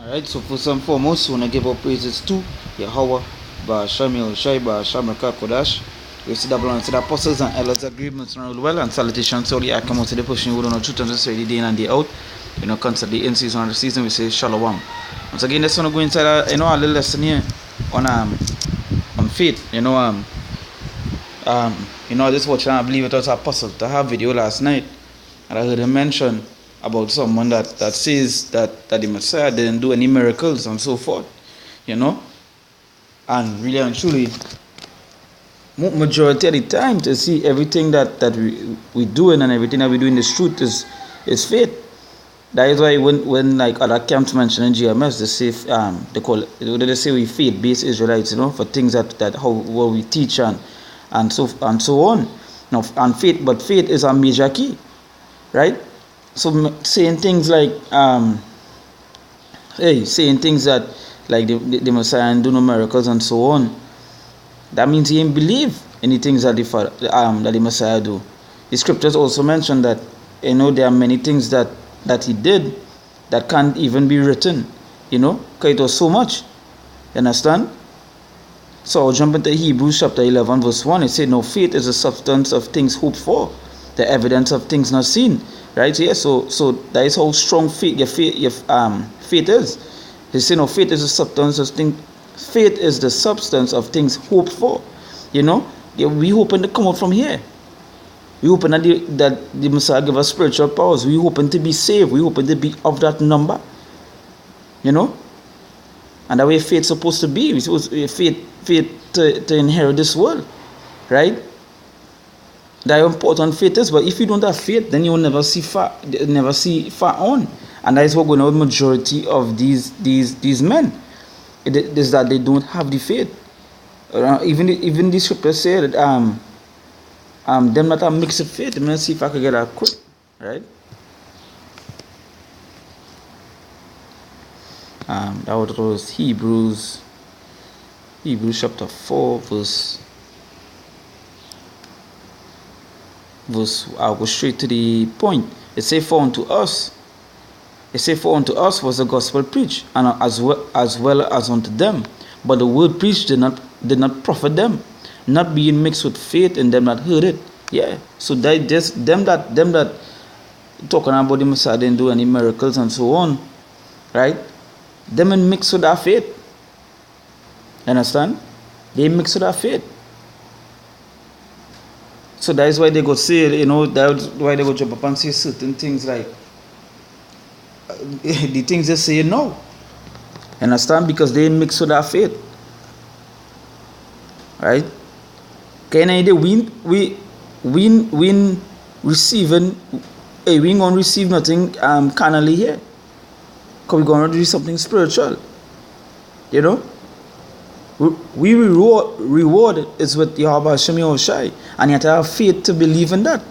Alright, so first and foremost, we want to give our praises to Yahweh, Ba'ashem Yahushai, Ba'ashem Rakah Kodash. We see that belongs to the apostles and elders agreements and all well, and salutations to all the Akamot to the pushing wood on the truth and just ready day in and day out. Constantly in season and the season, we say Shalom. Once again, let's want to go inside a little lesson here on faith. This watching, I believe it was apostle to have video last night, and I heard him mention about someone that says that the Messiah didn't do any miracles and so forth, and really and truly, majority of the time to see everything that we doing and everything that we do in this truth is faith. That is why when like other camps mention in GMS, they say they say we faith-based Israelites, for things that how what we teach and so on. Now, and faith is a major key, right? So saying things like saying things that like the Messiah and do no miracles and so on, that means he didn't believe in the things that the Messiah do. The scriptures also mention that there are many things that he did that can't even be written, because it was so much. You understand? So I'll jump into Hebrews chapter 11 verse 1. It said, "No, faith is the substance of things hoped for, the evidence of things not seen." Right here, so that is how strong faith faith is. They say, "No, faith is the substance of things. Faith is the substance of things hoped for." We hoping to come out from here. We hoping that the Messiah give us spiritual powers. We hoping to be saved. We hoping to be of that number. And that way faith is supposed to be. We supposed faith to inherit this world, right? That important faith is, but if you don't have faith, then you will never see far on. And that is what going on with majority of these men. It is that they don't have the faith. Even the scripture said that them that have mixed faith. Let me see if I can get that quick, right? That was Hebrews chapter 4 verse. I'll go straight to the point. It say, "For unto us was the gospel preached, and as well as unto them. But the word preached did not profit them, not being mixed with faith in them that heard it." Yeah. So that just them that talking about the Messiah didn't do any miracles and so on, right? Them and mix with that faith. Understand? They mix with that faith. So that is why they go say, that's why they go jump up and say certain things like the things they say no. Understand? Because they mix with that faith. Right? Can I we receiving we ain't gonna receive nothing carnally here. Because we're gonna do something spiritual. We reward is with Yahweh Hashem Yahushai, and you have to have faith to believe in that.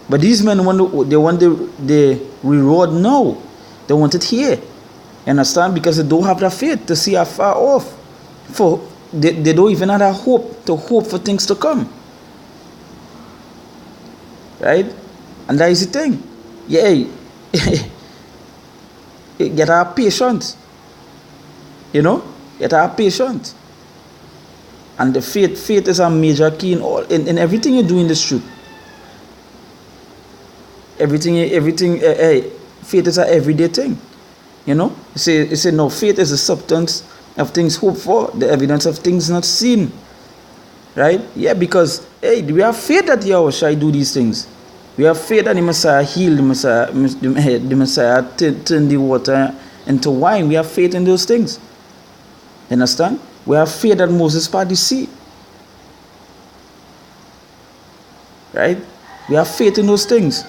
But these men want the reward now. They want it here. You understand? Because they don't have that faith to see afar off. They don't even have that hope to hope for things to come. Right? And that is the thing. Yeah. You get to have patience. You have to have patience. And the faith is a major key in everything you do in this truth. Everything. Faith is an everyday thing. It say no, faith is the substance of things hoped for, the evidence of things not seen. Right? Yeah, because we have faith that Yahweh shall do these things. We have faith that the Messiah healed the Messiah turned the water into wine. We have faith in those things. You understand? We have faith that Moses parted the sea. Right? We have faith in those things.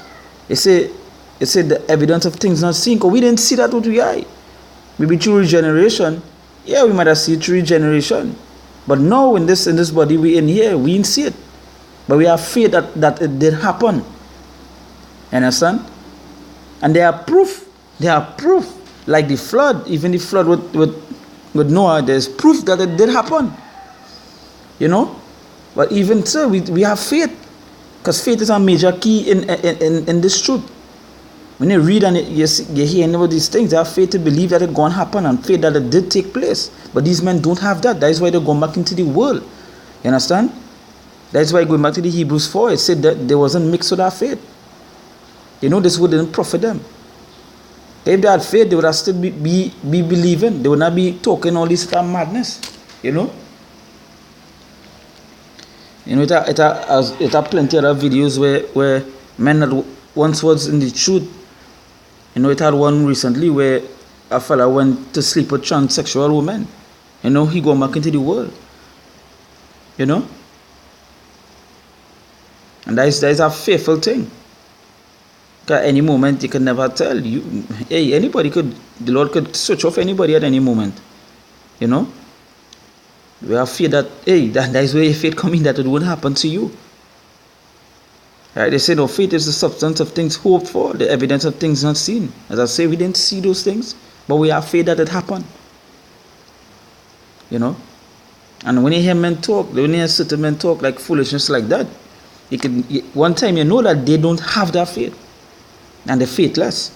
It said the evidence of things not seen, because we didn't see that with the eye. Maybe through regeneration. Yeah, we might have seen through regeneration. But now in this body we in here, we didn't see it. But we have faith that it did happen. You understand? And there are proof. Like the flood, even the flood with Noah, there's proof that it did happen. But even so, we have faith. Because faith is a major key in this truth. When you read and you hear about these things, they have faith to believe that it's going to happen and faith that it did take place. But these men don't have that. That is why they're going back into the world. You understand? That's why going back to the Hebrews 4, it said that they wasn't mixed with our faith. This wouldn't profit them. If they had faith, they would have still be believing. They would not be talking all this madness. It have plenty of other videos where men that once was in the truth. It had one recently where a fella went to sleep with transsexual women. He go back into the world. And that is a fearful thing. Because any moment you can never tell. The Lord could switch off anybody at any moment. We have fear that, that is where your faith comes in, that it won't happen to you. Right? They say, no, faith is the substance of things hoped for, the evidence of things not seen. As I say, we didn't see those things, but we have faith that it happened. And when you hear men talk, when you hear certain men talk like foolishness like that, one time that they don't have that faith. And they're faithless.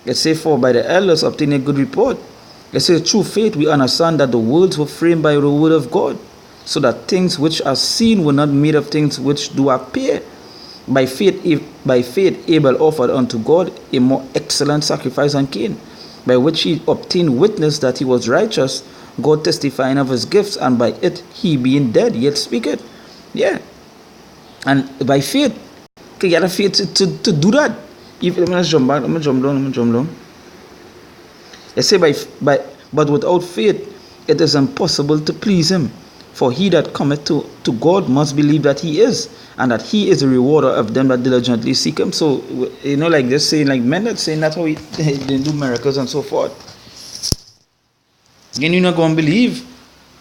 Let's say, for by the elders obtain a good report. Let's say, through faith we understand that the worlds were framed by the word of God, so that things which are seen were not made of things which do appear. By faith Abel offered unto God a more excellent sacrifice than Cain, by which he obtained witness that he was righteous, God testifying of his gifts, and by it he being dead yet speaketh. Yeah. And by faith, you get a faith to do that. Let me jump down. They say but without faith it is impossible to please him. For he that cometh to God must believe that he is, and that he is a rewarder of them that diligently seek him. So, like they're saying, like men that saying that's how they do miracles and so forth. Again, you're not going to believe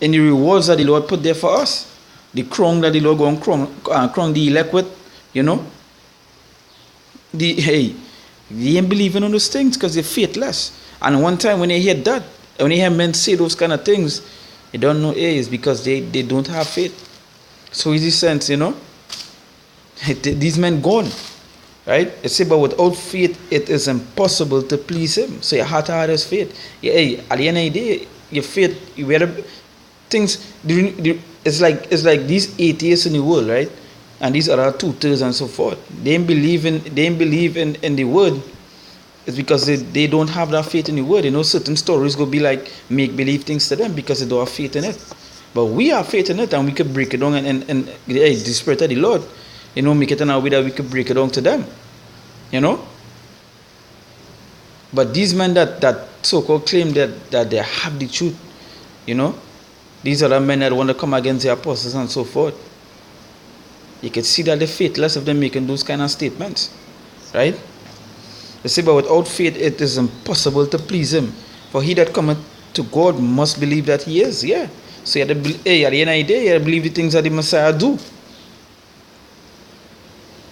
in the rewards that the Lord put there for us. The crown that the Lord going to crown the elect with, they ain't believing on those things because they're faithless. And one time when they hear that, when they hear men say those kind of things, they don't know it's because they don't have faith. So in this sense, these men gone. Right? It say, but without faith it is impossible to please him. So your heart is faith. At the end of the day, your faith, things, it's like these atheists in the world, right? And these other tutors and so forth. They ain't believe in the word. It's because they don't have that faith in the word. Certain stories go be like make believe things to them because they don't have faith in it. But we have faith in it, and we could break it down and the Spirit of the Lord, make it in a way that we could break it down to them. But these men that so-called claim that they have the truth, these are the men that want to come against the apostles and so forth. You can see that they're faithless of them making those kind of statements. Right? They say, but without faith it is impossible to please him. For he that cometh to God must believe that he is. Yeah. So you have to, at the end of the day, you have to believe the things that the Messiah do.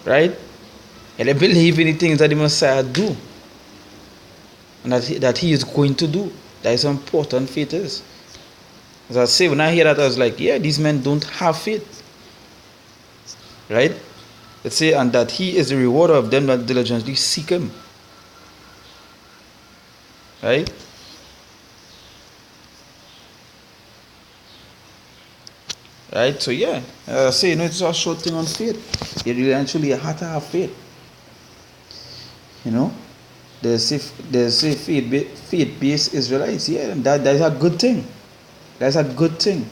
Right? You have to believe in the things that the Messiah do. And that he is going to do. That is how important faith is. As I say, when I hear that, I was like, these men don't have faith. Right? Let's say, and that he is the rewarder of them that diligently seek him. Right? Right? So as I say, it's a short thing on faith. You really actually have to have faith. There's faith-based Israelites. Yeah, that is a good thing. That's a good thing.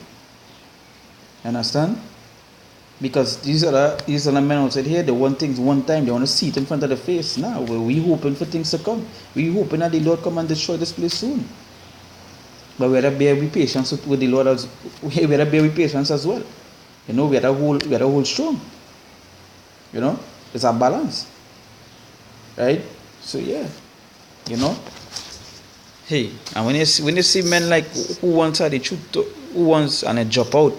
Understand? Because these are the men outside here, they want things one time, they want to see it in front of the face. Now, we hoping for things to come. We hoping that the Lord come and destroy this place soon. But we have to bear with patience with the Lord we have to bear with patience as well. We have to hold strong. It's a balance. Right? So hey, and when you see men like who wants the truth, who wants and they drop out,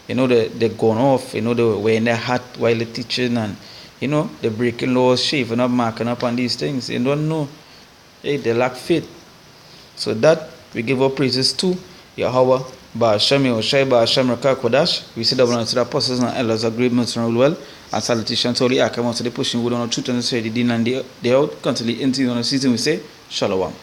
they're gone off, they're wearing their hat while they're teaching, and they're breaking laws, shaving up, marking up on these things. You don't know. Hey, they lack faith. So that we give our praises to Yahweh Ba'ashem Yahushai, Ba'ashem Rakah Kodash. We say double honor to the apostles and elders of great ministry and well. And salutation to all the Akam, to the pushing wood on the truth and the say the din and the out. Continually into the season we say Shalom.